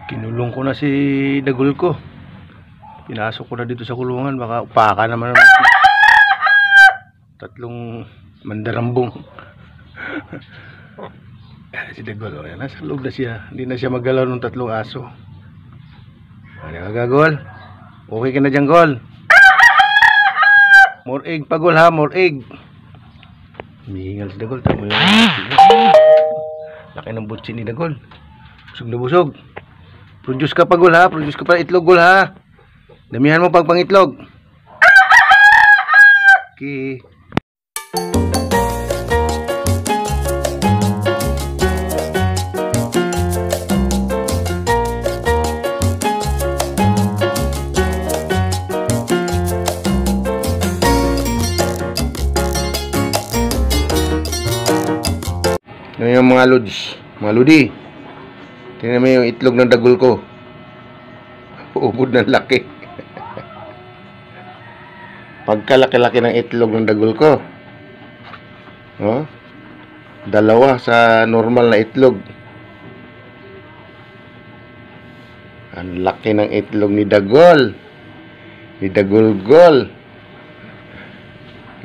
Kinulong ko na si Dagol ko. Pinasok ko na dito sa kulungan. Baka upaka naman. Tatlong mandarambong. Si Dagol, oh, nasa loob na siya. Hindi na siya magalaw ng tatlong aso. Ano ka, Gol? Okay ka na dyan, Gol? More egg pa, Gol, ha? More egg. Humihingal si Dagol. Tama yung laki ng butsi ni Dagol. Busog na busog. Produce ka pa, Gol, ha? Produce ka pa itlog, Gol, ha? Damihan mo pang pangitlog. Okay. Yan yung mga lods, mga lodi. Tingnan mo yung itlog ng Dagol ko. Ubod ng laki. Pagkalaki-laki ng itlog ng Dagol ko. Oh, dalawa sa normal na itlog. Ang laki ng itlog ni Dagol. Ni Dagol-gol.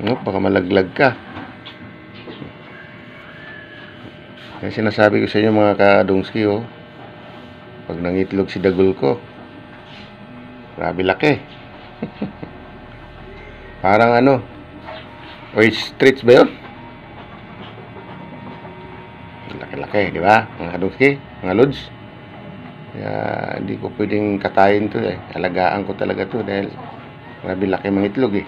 Oh, baka malaglag ka. Kaya sinasabi ko sa inyo mga kadungski, oh, pag nangitlog si Dagol ko, grabe laki. Parang ano, ostrich ba yun? Laki-laki, di ba? Mga kadungski, mga lods. Kaya hindi ko pwedeng katayin to, eh. Alagaan ko talaga to dahil grabe laki mga itlog, eh.